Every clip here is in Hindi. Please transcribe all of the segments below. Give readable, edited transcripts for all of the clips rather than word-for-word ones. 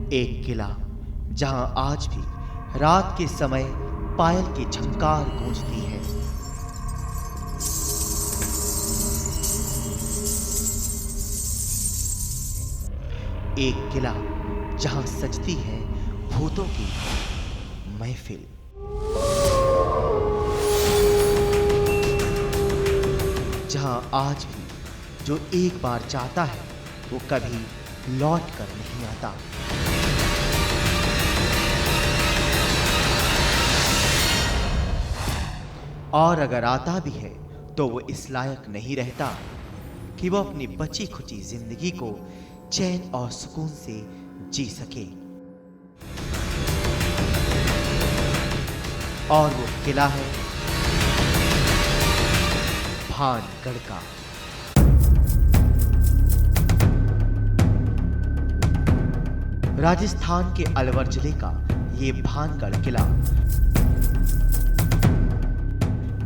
एक किला जहां आज भी रात के समय पायल की झंकार गूंजती है। एक किला जहां सजती है भूतों की महफिल। जहां आज भी जो एक बार चाहता है वो कभी लौट कर नहीं आता। और अगर आता भी है तो वो इस लायक नहीं रहता कि वो अपनी बची खुची जिंदगी को चैन और सुकून से जी सके। और वो किला है भानगढ़ का। राजस्थान के अलवर जिले का ये भानगढ़ किला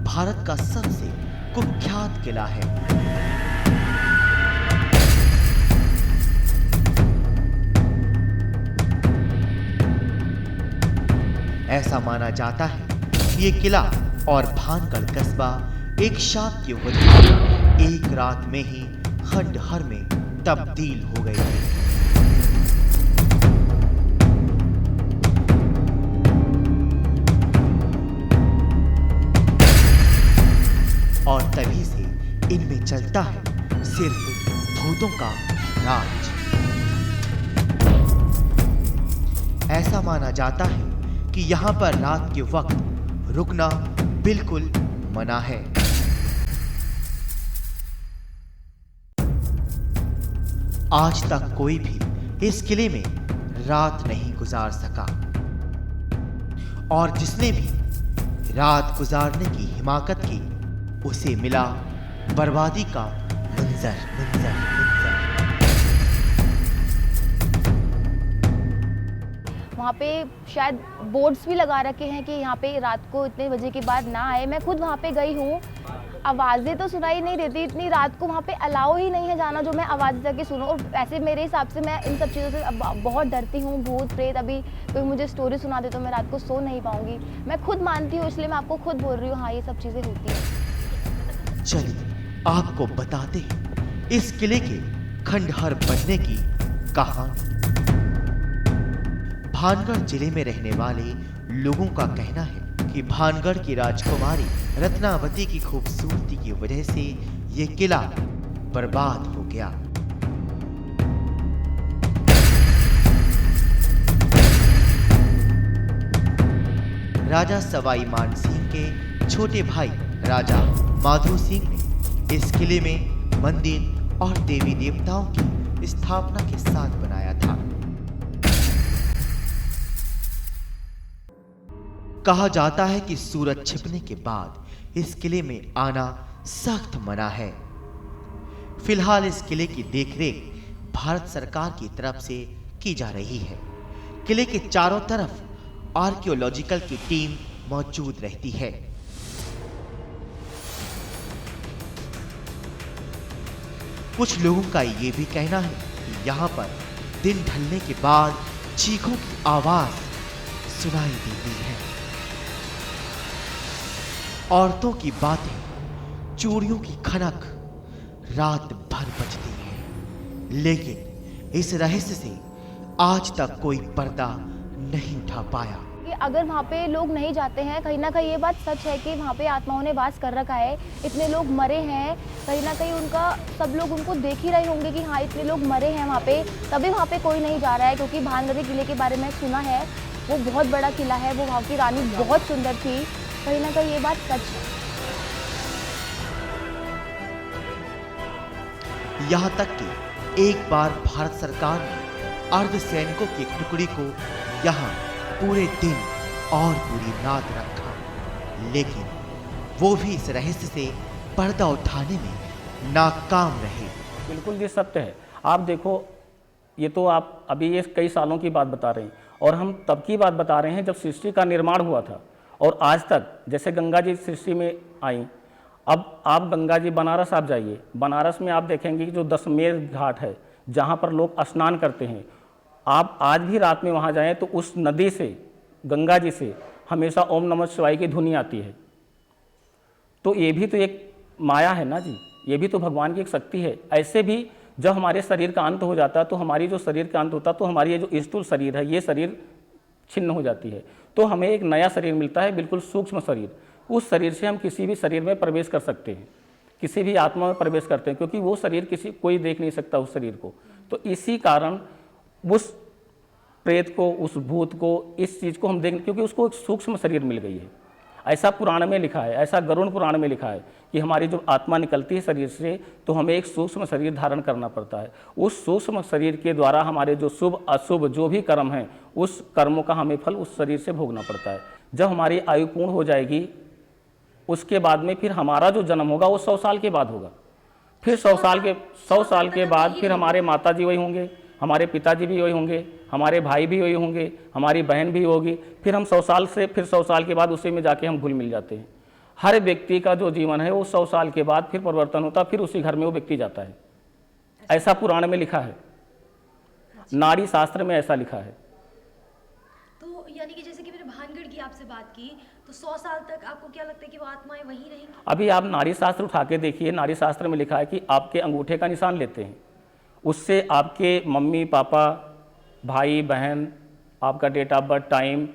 भारत का सबसे कुख्यात किला है। ऐसा माना जाता है कि ये किला और भानगढ़ कस्बा एक शाप की वजह से एक रात में ही खंडहर में तब्दील हो गए थे। और तभी से इनमें चलता है सिर्फ भूतों का राज। ऐसा माना जाता है कि यहां पर रात के वक्त रुकना बिल्कुल मना है। आज तक कोई भी इस किले में रात नहीं गुजार सका, और जिसने भी रात गुजारने की हिमाकत की उसे मिला बर्बादी का मंजर मंजर मंजर। वहाँ पे शायद बोर्ड्स भी लगा रखे हैं कि यहाँ पे रात को इतने बजे के बाद ना आए। मैं खुद वहाँ पे गई हूँ, आवाज़ें तो सुनाई नहीं देती, इतनी रात को वहाँ पे अलाउ ही नहीं है जाना जो मैं आवाज़ जाके सुनूं। और वैसे मेरे हिसाब से मैं इन सब चीज़ों से बहुत डरती हूँ, भूत प्रेत। अभी कोई मुझे स्टोरी सुना दे तो मैं रात को सो नहीं पाऊँगी। मैं खुद मानती हूँ, इसलिए मैं आपको खुद बोल रही हूँ, हाँ ये सब चीज़ें होती हैं। चलिए आपको बताते हैं इस किले के खंडहर बनने की कहानी। भानगढ़ जिले में रहने वाले लोगों का कहना है कि भानगढ़ की राजकुमारी रत्नावती की खूबसूरती की वजह से यह किला बर्बाद हो गया। राजा सवाई मान सिंह के छोटे भाई राजा माधो सिंह ने इस किले में मंदिर और देवी देवताओं की स्थापना के साथ बनाया था। कहा जाता है कि सूरज छिपने के बाद इस किले में आना सख्त मना है। फिलहाल इस किले की देखरेख भारत सरकार की तरफ से की जा रही है। किले के चारों तरफ आर्कियोलॉजिकल की टीम मौजूद रहती है। कुछ लोगों का ये भी कहना है कि यहाँ पर दिन ढलने के बाद चीखों की आवाज सुनाई देती है। औरतों की बातें, चूड़ियों की खनक रात भर बजती है, लेकिन इस रहस्य से आज तक कोई पर्दा नहीं उठा पाया। कि अगर वहाँ पे लोग नहीं जाते हैं, कहीं ना कहीं ये बात सच है कि वहाँ पे आत्माओं ने वास कर रखा है। इतने लोग मरे हैं, कहीं ना कहीं उनका सब लोग उनको देख ही रहे होंगे कि हाँ इतने लोग मरे हैं वहाँ पे, तभी वहाँ पे कोई नहीं जा रहा है। क्योंकि भानगढ़ किले के बारे में सुना है, वो बहुत बड़ा किला है, वो वहाँ की रानी बहुत सुंदर थी। कहीं ना कहीं ये बात सच है। यहाँ तक कि एक बार भारत सरकार ने अर्धसैनिकों की एक टुकड़ी को यहाँ पूरे दिन और पूरी रात रखा, लेकिन वो भी इस रहस्य से पर्दा उठाने में नाकाम रहे। बिल्कुल ये सत्य है। आप देखो, ये तो आप अभी ये कई सालों की बात बता रहे हैं, और हम तब की बात बता रहे हैं जब सृष्टि का निर्माण हुआ था। और आज तक जैसे गंगा जी सृष्टि में आई, अब आप गंगा जी बनारस आप जाइए, बनारस में आप देखेंगे कि जो दशमेध घाट है जहाँ पर लोग स्नान करते हैं, आप आज भी रात में वहाँ जाएं तो उस नदी से, गंगा जी से हमेशा ओम नमः शिवाय की ध्वनि आती है। तो ये भी तो एक माया है ना जी, ये भी तो भगवान की एक शक्ति है। ऐसे भी जब हमारे शरीर का अंत हो जाता है तो हमारी जो शरीर का अंत होता है तो हमारी ये जो स्थूल शरीर है, ये शरीर छिन्न हो जाती है, तो हमें एक नया शरीर मिलता है, बिल्कुल सूक्ष्म शरीर। उस शरीर से हम किसी भी शरीर में प्रवेश कर सकते हैं, किसी भी आत्मा में प्रवेश करते हैं, क्योंकि वो शरीर कोई देख नहीं सकता उस शरीर को। तो इसी कारण उस प्रेत को, उस भूत को, इस चीज़ को हम देख, क्योंकि उसको एक सूक्ष्म शरीर मिल गई है। ऐसा पुराण में लिखा है, ऐसा गरुड़ पुराण में लिखा है कि हमारी जो आत्मा निकलती है शरीर से तो हमें एक सूक्ष्म शरीर धारण करना पड़ता है। उस सूक्ष्म शरीर के द्वारा हमारे जो शुभ अशुभ जो भी कर्म हैं, उस कर्मों का हमें फल उस शरीर से भोगना पड़ता है। जब हमारी आयु पूर्ण हो जाएगी उसके बाद में फिर हमारा जो जन्म होगा वो 100 साल के बाद होगा। फिर 100 साल के बाद फिर हमारे माता जी वही होंगे, हमारे पिताजी भी वही होंगे, हमारे भाई भी वही होंगे, हमारी बहन भी होगी। फिर हम 100 साल के बाद उसी में जाके हम घुल मिल जाते हैं। हर व्यक्ति का जो जीवन है वो 100 साल के बाद फिर परिवर्तन होता है, फिर उसी घर में वो व्यक्ति जाता है। ऐसा पुराण में लिखा है, नाड़ी शास्त्र में ऐसा लिखा है। तो यानी कि जैसे कि मैंने भानगढ़ की आपसे बात की, तो 100 साल तक आपको क्या लगता है कि वो आत्माएं वहीं रहेंगी? अभी आप नाड़ी शास्त्र उठा के देखिए, नाड़ी शास्त्र में लिखा है कि आपके अंगूठे का निशान लेते हैं, उससे आपके मम्मी पापा, भाई बहन, आपका डेट ऑफ बर्थ, टाइम,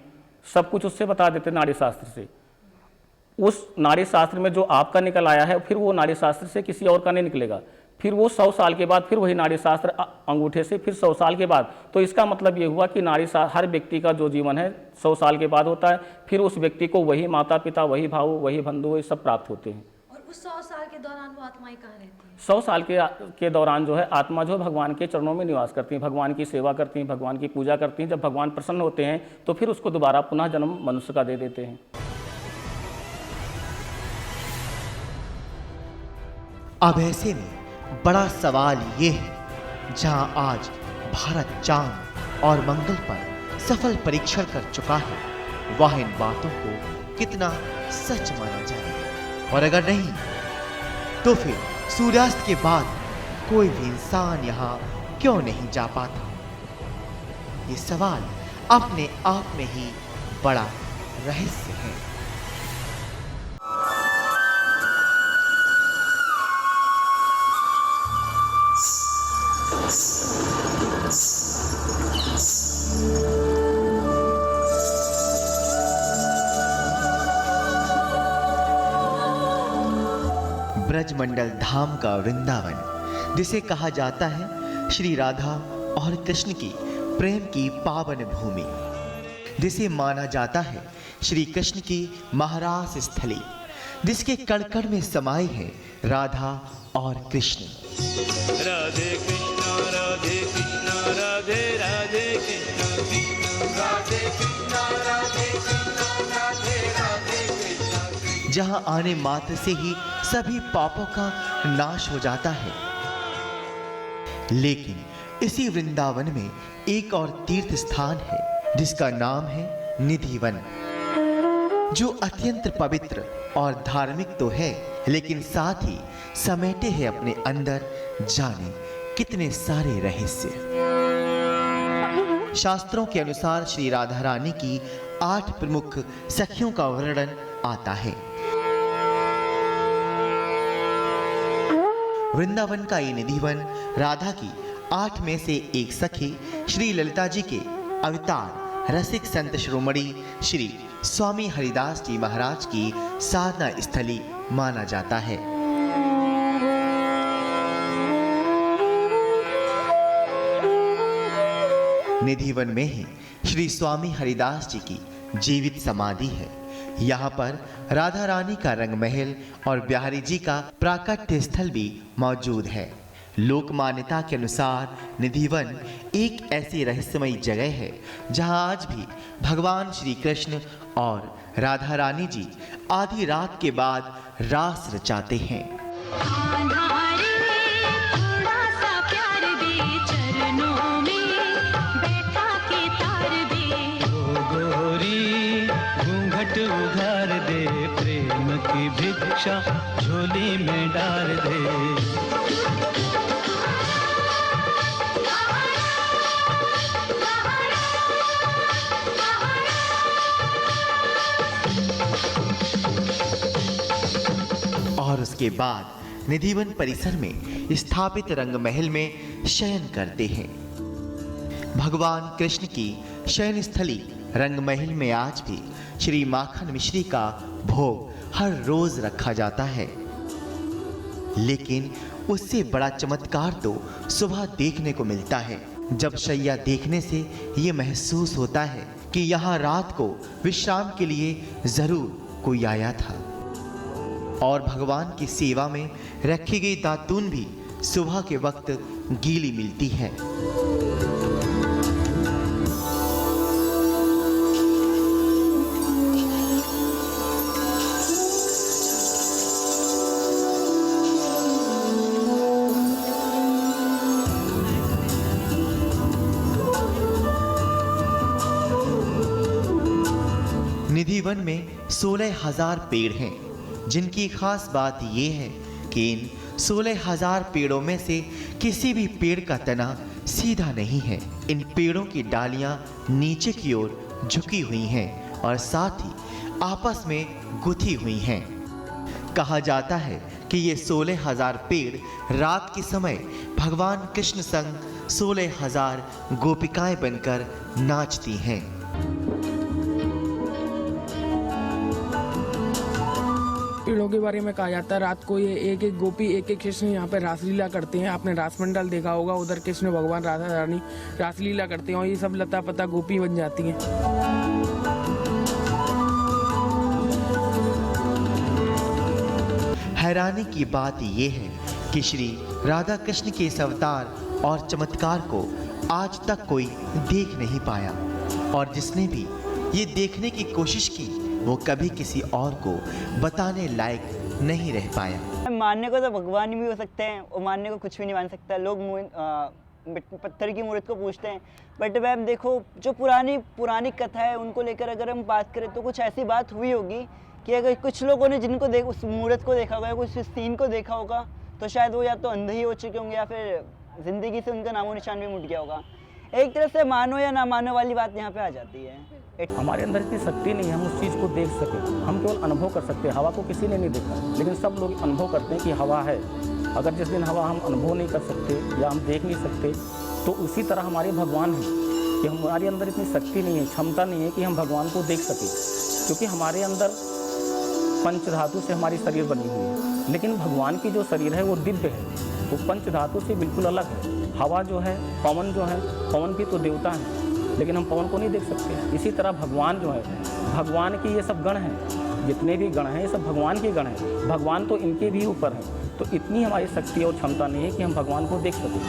सब कुछ उससे बता देते नाड़ी शास्त्र से। उस नाड़ी शास्त्र में जो आपका निकल आया है फिर वो नाड़ी शास्त्र से किसी और का नहीं निकलेगा। फिर वो 100 साल के बाद फिर वही नाड़ी शास्त्र अंगूठे से फिर 100 साल के बाद। तो इसका मतलब ये हुआ कि नाड़ी शास्त्र हर व्यक्ति का जो जीवन है 100 साल के बाद होता है, फिर उस व्यक्ति को वही माता पिता, वही भाव, वही बंधु, वही सब प्राप्त होते हैं। और उस 100 साल के दौरान वो आत्माएं कहाँ रहती हैं? 100 साल के दौरान जो है आत्मा जो भगवान के चरणों में निवास करती हैं, भगवान की सेवा करती हैं, भगवान की पूजा करती हैं। जब भगवान प्रसन्न होते हैं तो फिर उसको दोबारा पुनः जन्म मनुष्य का दे देते हैं। अब ऐसे में बड़ा सवाल ये है, जहां आज भारत चांद और मंगल पर सफल परीक्षण कर चुका है, वह इन बातों को कितना सच माना जाए, और अगर नहीं तो फिर सूर्यास्त के बाद कोई भी इंसान यहां क्यों नहीं जा पाता? ये सवाल अपने आप में ही बड़ा रहस्य है। ब्रजमंडल धाम का वृंदावन, जिसे कहा जाता है श्री राधा और कृष्ण की प्रेम की पावन भूमि, जिसे माना जाता है श्री कृष्ण की महारास स्थली, जिसके कण कण में समाये हैं राधा और कृष्ण। राधे कृष्णा राधे कृष्णा राधे राधे कृष्णा राधे कृष्णा राधे कृष्णा राधे राधे कृष्णा। जहां आने मात्र से ही सभी पापों का नाश हो जाता है। लेकिन इसी वृंदावन में एक और तीर्थ स्थान है, जिसका नाम है निधिवन, जो अत्यंत पवित्र और धार्मिक तो है, लेकिन साथ ही समेटे हैं अपने अंदर जाने कितने सारे रहस्य। शास्त्रों के अनुसार श्री राधा रानी की 8 प्रमुख सखियों का वर्णन आता है। वृंदावन का ये निधिवन राधा की 8 में से एक सखी श्री ललिता जी के अवतार रसिक संत शिरोमणि श्री स्वामी हरिदास जी महाराज की साधना स्थली माना जाता है। निधिवन में ही श्री स्वामी हरिदास जी की जीवित समाधि है। यहाँ पर राधा रानी का रंग महल और बिहारी जी का प्राकट्य स्थल भी मौजूद है। लोक मान्यता के अनुसार निधिवन एक ऐसी रहस्यमयी जगह है जहाँ आज भी भगवान श्री कृष्ण और राधा रानी जी आधी रात के बाद रास रचाते हैं। घूंघट उघार दे, प्रेम की भिक्षा झोली में डाल दे। और उसके बाद निधिवन परिसर में स्थापित रंग महल में शयन करते हैं। भगवान कृष्ण की शयन स्थली रंग महल में आज भी श्री माखन मिश्री का भोग हर रोज रखा जाता है। लेकिन उससे बड़ा चमत्कार तो सुबह देखने को मिलता है, जब शैया देखने से ये महसूस होता है कि यहाँ रात को विश्राम के लिए जरूर कोई आया था। और भगवान की सेवा में रखी गई दातून भी सुबह के वक्त गीली मिलती है। निधिवन में 16,000 पेड़ हैं, जिनकी खास बात यह है कि इन 16,000 पेड़ों में से किसी भी पेड़ का तना सीधा नहीं है। इन पेड़ों की डालियां नीचे की ओर झुकी हुई हैं और साथ ही आपस में गुथी हुई हैं। कहा जाता है कि ये 16,000 पेड़ रात के समय भगवान कृष्ण संग 16,000 गोपिकाएं बनकर नाचती हैं। पेड़ों के बारे में कहा जाता है रात को ये एक एक गोपी एक एक कृष्ण यहाँ पे रासलीला करते हैं। आपने रासमंडल देखा होगा, उधर कृष्ण भगवान राधा रानी रासलीला करते हैं और ये सब लता पता गोपी बन जाती हैं। हैरानी की बात यह है कि श्री राधा कृष्ण के इस अवतार और चमत्कार को आज तक कोई देख नहीं पाया, और जिसने भी ये देखने की कोशिश की वो कभी किसी और को बताने लायक नहीं रह पाया। मानने को तो भगवान भी हो सकते हैं और मानने को कुछ भी नहीं मान सकता। लोग पत्थर की मूर्ति को पूछते हैं, बट मैम देखो जो पुरानी कथा है उनको लेकर अगर हम बात करें तो कुछ ऐसी बात हुई होगी कि अगर कुछ लोगों ने जिनको उस मूर्त को देखा होगा या कुछ सीन को देखा होगा तो शायद वो या तो अंधे ही हो चुके होंगे या फिर ज़िंदगी से उनका नामो निशान भी मिट गया होगा। एक तरह से मानो या ना मानो वाली बात यहाँ पे आ जाती है। हमारे अंदर इतनी शक्ति नहीं है हम उस चीज़ को देख सकें, हम केवल अनुभव कर सकते हैं। हवा को किसी ने नहीं देखा, लेकिन सब लोग अनुभव करते हैं कि हवा है। अगर जिस दिन हवा हम अनुभव नहीं कर सकते या हम देख नहीं सकते, तो उसी तरह हमारे भगवान हैं कि हमारे अंदर इतनी शक्ति नहीं है, क्षमता नहीं है कि हम भगवान को देख सकें, क्योंकि हमारे अंदर पंच धातु से हमारी शरीर बनी हुई है। लेकिन भगवान की जो शरीर है वो दिव्य है, वो पंच धातु से बिल्कुल अलग है। हवा जो है, पवन भी तो देवता है, लेकिन हम पवन को नहीं देख सकते। इसी तरह भगवान जो है, भगवान के ये सब गण हैं, जितने भी गण हैं ये सब भगवान के गण हैं। भगवान तो इनके भी ऊपर हैं, तो इतनी हमारी शक्ति और क्षमता नहीं है कि हम भगवान को देख सकें।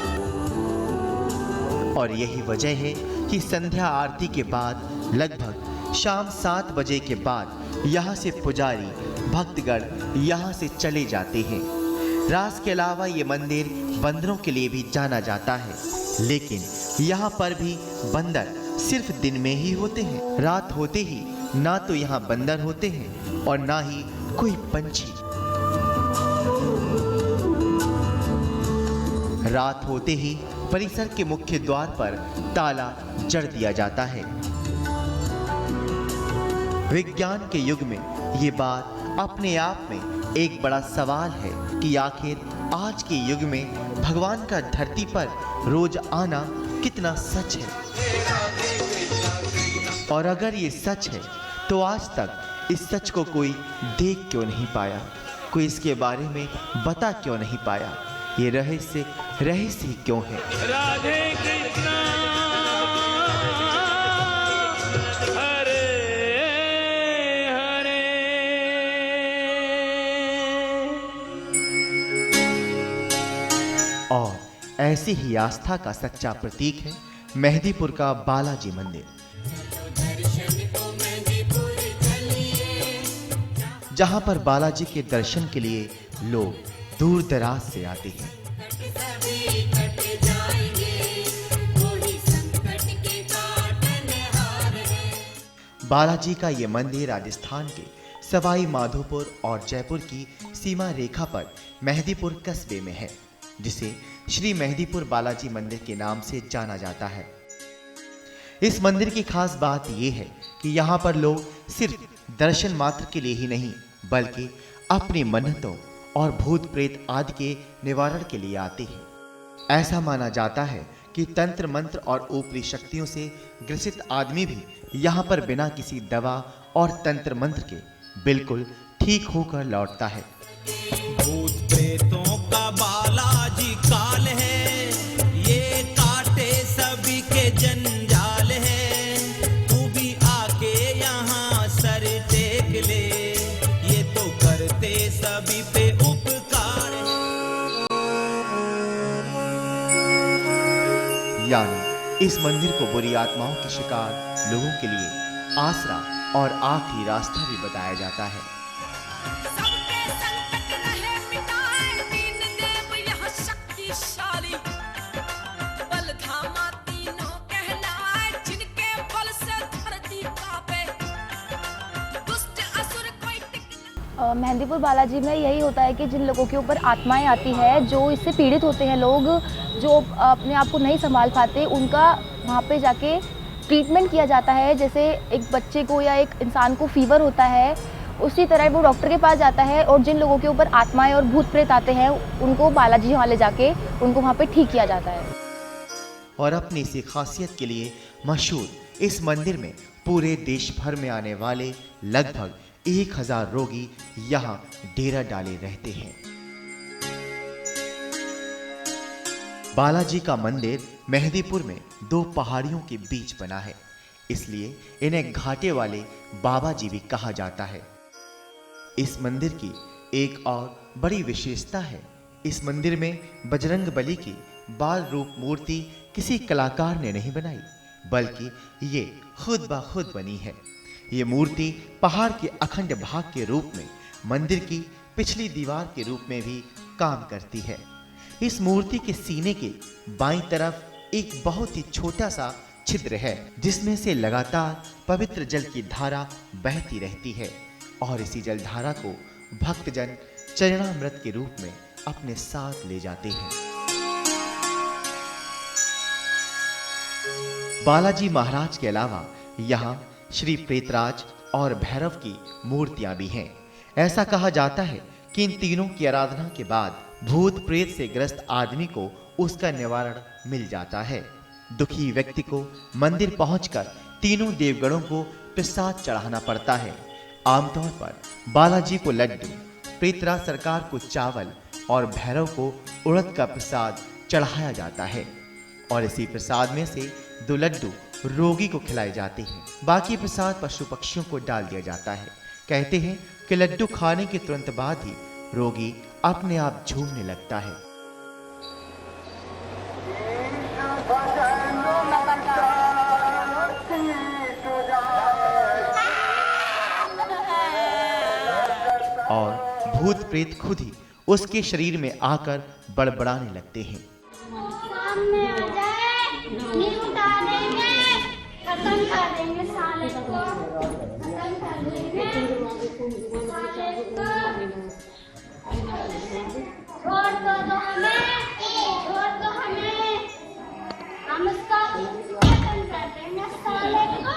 और यही वजह है कि संध्या आरती के बाद लगभग शाम 7 बजे के बाद यहाँ से पुजारी भक्तगण यहाँ से चले जाते हैं। रास के अलावा ये मंदिर बंदरों के लिए भी जाना जाता है, लेकिन यहाँ पर भी बंदर सिर्फ दिन में ही होते हैं। रात होते ही ना तो यहाँ बंदर होते हैं और ना ही कोई पंछी। रात होते ही परिसर के मुख्य द्वार पर ताला जड़ दिया जाता है। विज्ञान के युग में ये बात अपने आप में एक बड़ा सवाल है कि आखिर आज के युग में भगवान का धरती पर रोज आना कितना सच है। और अगर ये सच है तो आज तक इस सच को कोई देख क्यों नहीं पाया, कोई इसके बारे में बता क्यों नहीं पाया। ये रहस्य ही क्यों है। राधे कृष्णा हरे हरे। और ऐसी ही आस्था का सच्चा प्रतीक है मेहंदीपुर का बालाजी मंदिर, जहां पर बालाजी के दर्शन के लिए लोग दूर दराज से आते हैं। बालाजी का ये मंदिर राजस्थान के सवाई माधोपुर और जयपुर की सीमा रेखा पर मेहंदीपुर कस्बे में है, जिसे श्री मेहंदीपुर बालाजी मंदिर के नाम से जाना जाता है। इस मंदिर की खास बात यह है कि यहाँ पर लोग सिर्फ दर्शन मात्र के लिए ही नहीं, बल्कि अपनी मन्नतों और भूत प्रेत आदि के निवारण के लिए आते हैं। ऐसा माना जाता है कि तंत्र मंत्र और ऊपरी शक्तियों से ग्रसित आदमी भी यहाँ पर बिना किसी दवा और तंत्र मंत्र के बिल्कुल ठीक होकर लौटता है। भूत प्रेतों का बालाजी काल है, ये काटे सभी के जंजाल है। तू भी आके यहाँ सर टेक ले, ये तो करते सभी पे उपकार है। यानी इस मंदिर को बुरी आत्माओं के शिकार लोगों के लिए आसरा और आखिरी रास्ता भी बताया जाता है। सबके संकट रहे मिटाए, दीन देव यह शक्तिशाली। बलधामा तीनों कहलाए, जिनके बल से धरती कांपे। दुष्ट असुर कोई टिक न मेहंदीपुर बालाजी में यही होता है कि जिन लोगों के ऊपर आत्माएं आती है, जो इससे पीड़ित होते हैं लोग, जो अपने आप को नहीं संभाल पाते, उनका वहाँ पे जाके ट्रीटमेंट किया जाता है। जैसे एक बच्चे को या एक इंसान को फीवर होता है, उसी तरह वो डॉक्टर के पास जाता है, और जिन लोगों के ऊपर आत्माएं और भूत प्रेत आते हैं उनको बालाजी वहाँ ले जाके उनको वहाँ पे ठीक किया जाता है। और अपनी इसी खासियत के लिए मशहूर इस मंदिर में पूरे देश भर में आने वाले लगभग 1000 रोगी यहाँ डेरा डाले रहते हैं। बालाजी का मंदिर मेहंदीपुर में 2 पहाड़ियों के बीच बना है, इसलिए इन्हें घाटे वाले बाबा जी भी कहा जाता है। इस मंदिर की एक और बड़ी विशेषता है, इस मंदिर में बजरंग बली की बाल रूप मूर्ति किसी कलाकार ने नहीं बनाई, बल्कि ये खुद ब खुद बनी है। ये मूर्ति पहाड़ के अखंड भाग के रूप में मंदिर की पिछली दीवार के रूप में भी काम करती है। इस मूर्ति के सीने के बाईं तरफ एक बहुत ही छोटा सा छिद्र है, जिसमें से लगातार पवित्र जल की धारा बहती रहती है, और इसी जल धारा को भक्तजन चरणामृत के रूप में अपने साथ ले जाते हैं। बालाजी महाराज के अलावा यहाँ श्री प्रेतराज और भैरव की मूर्तियां भी हैं। ऐसा कहा जाता है कि इन तीनों की आराधना के बाद भूत प्रेत से ग्रस्त आदमी को उसका निवारण मिल जाता है। दुखी व्यक्ति को मंदिर पहुंचकर तीनों देवगणों को प्रसाद चढ़ाना पड़ता है। आमतौर पर बालाजी को लड्डू, प्रेतराज सरकार को चावल और भैरव को उड़द का प्रसाद चढ़ाया जाता है, और इसी प्रसाद में से 2 लड्डू रोगी को खिलाए जाते हैं। बाकी प्रसाद पशु पक्षियों को डाल दिया जाता है। कहते हैं कि लड्डू खाने के तुरंत बाद ही रोगी अपने आप झूमने लगता है। और भूत प्रेत खुद ही उसके शरीर में आकर बड़बड़ाने लगते हैं। सामने आ जाए, नहीं उतारेंगे, खत्म कर देंगे साले को, खत्म कर देंगे साले को, छोड़ दो हमें, छोड़ दो हमें, हम इसका खत्म कर देंगे साले को।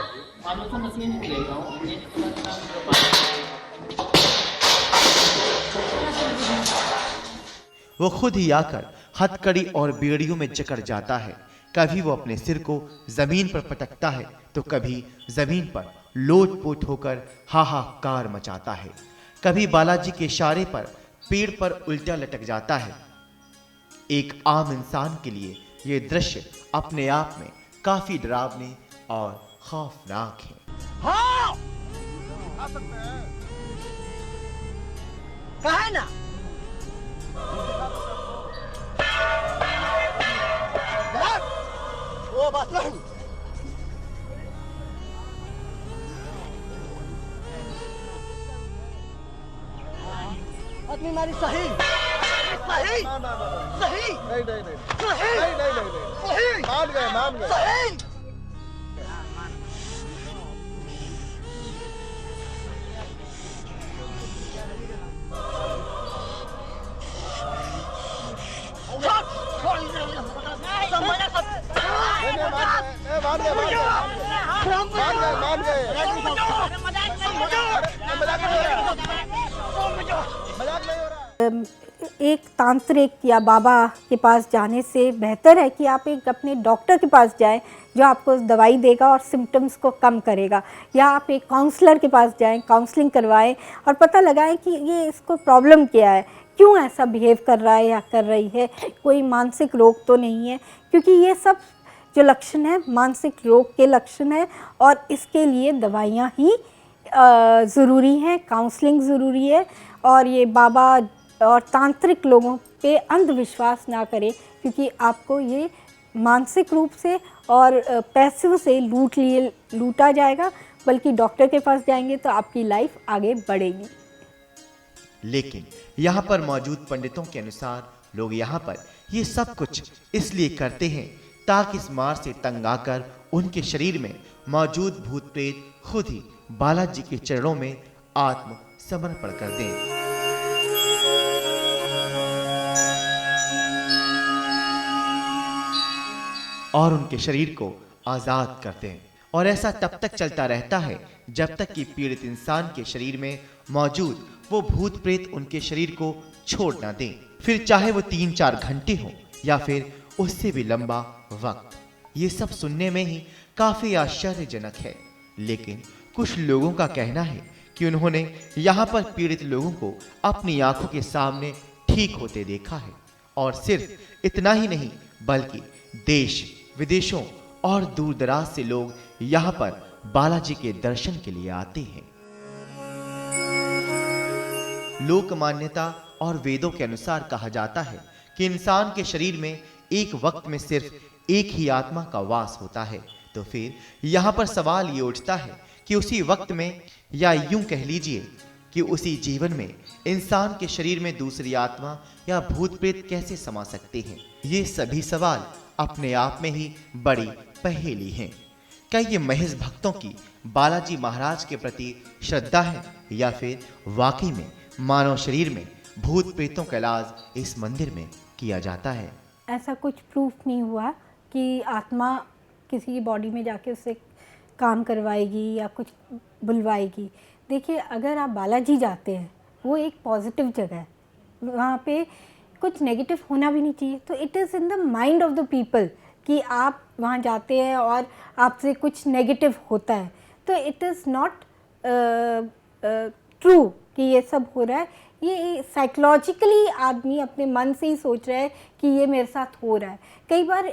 वो खुद ही आकर हथकड़ी और बेड़ियों में जकड़ जाता है। कभी वो अपने सिर को जमीन पर पटकता है, तो कभी जमीन पर लोट-पोट होकर हाहाकार मचाता है। कभी बालाजी के इशारे पर पेड़ पर उल्टा लटक जाता है। एक आम इंसान के लिए ये दृश्य अपने आप में काफी डरावने और खौफनाक है। हाँ! कहा है ना? वो बात नहीं। आदमी मारी सही, सही, सही, नहीं, सही, मान गए, सही। मान गए। मजाक नहीं हो रहा। एक तांत्रिक या बाबा के पास जाने से बेहतर है कि आप एक अपने डॉक्टर के पास जाएं जो आपको दवाई देगा और सिम्टम्स को कम करेगा, या आप एक काउंसलर के पास जाएं, काउंसलिंग करवाएं और पता लगाएं कि ये इसको प्रॉब्लम क्या है, क्यों ऐसा बिहेव कर रहा है या कर रही है, कोई मानसिक रोग तो नहीं है, क्योंकि ये सब जो लक्षण है मानसिक रोग के लक्षण है और इसके लिए दवाइयाँ ही ज़रूरी हैं, काउंसलिंग ज़रूरी है। और ये बाबा और तांत्रिक लोगों पे अंधविश्वास ना करें, क्योंकि आपको ये मानसिक रूप से और पैसों से लूटा जाएगा, बल्कि डॉक्टर के पास जाएंगे तो आपकी लाइफ आगे बढ़ेगी। लेकिन यहाँ पर मौजूद पंडितों के अनुसार लोग यहाँ पर ये सब कुछ इसलिए करते हैं ताकि इस मार से तंग आकर उनके शरीर में मौजूद भूत प्रेत खुद ही बालाजी के चरणों में आत्म समर्पण कर दें। और उनके शरीर को आजाद करते हैं। और ऐसा तब तक चलता रहता है जब तक कि पीड़ित इंसान के शरीर में मौजूद वो भूत प्रेत उनके शरीर को छोड़ ना दें, फिर चाहे वो 3-4 घंटे हो या फिर उससे भी लंबा वक्त। ये सब सुनने में ही काफी आश्चर्यजनक है, लेकिन कुछ लोगों का कहना है कि उन्होंने यहाँ पर पीड़ित लोगों को अपनी आंखों के सामने ठीक होते देखा है। और सिर्फ इतना ही नहीं, बल्कि देश विदेशों और दूर दराज से लोग यहाँ पर बालाजी के दर्शन के लिए आते हैं। लोक मान्यता और वेदों के अनुसार कहा जाता है कि इंसान के शरीर में एक वक्त में सिर्फ एक ही आत्मा का वास होता है। तो फिर यहाँ पर सवाल ये उठता है कि उसी वक्त में, या यूं कह लीजिए कि उसी जीवन में, इंसान के शरीर में दूसरी आत्मा या भूत प्रेत कैसे समा सकते हैं। ये सभी सवाल अपने आप में ही बड़ी पहेली हैं। क्या ये महज भक्तों की बालाजी महाराज के प्रति श्रद्धा है, या फिर वाकई में मानव शरीर में भूत प्रेतों का इलाज इस मंदिर में किया जाता है? ऐसा कुछ प्रूफ नहीं हुआ कि आत्मा किसी की बॉडी में जाके उससे काम करवाएगी या कुछ बुलवाएगी। देखिए, अगर आप बालाजी जाते हैं, वो एक पॉजिटिव जगह है, वहाँ पे कुछ नेगेटिव होना भी नहीं चाहिए। तो it is in the mind of the people कि आप वहाँ जाते हैं और आपसे कुछ नेगेटिव होता है, तो इट इज़ नॉट ट्रू कि ये सब हो रहा है। ये साइकोलॉजिकली आदमी अपने मन से ही सोच रहा है कि ये मेरे साथ हो रहा है। कई बार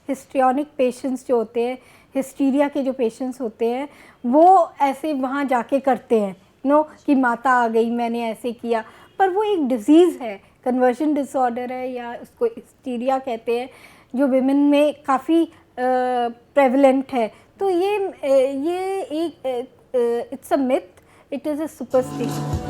हिस्ट्रियोनिक पेशेंट्स जो होते हैं, हिस्टीरिया के जो पेशेंट्स होते हैं, वो ऐसे वहाँ जाके करते हैं कि माता आ गई, मैंने ऐसे किया, पर वो एक डिजीज़ है, कन्वर्जन डिसऑर्डर है, या उसको हिस्टीरिया कहते हैं, जो विमेन में काफ़ी प्रेवलेंट है। तो ये एक it's a myth, it is a superstition.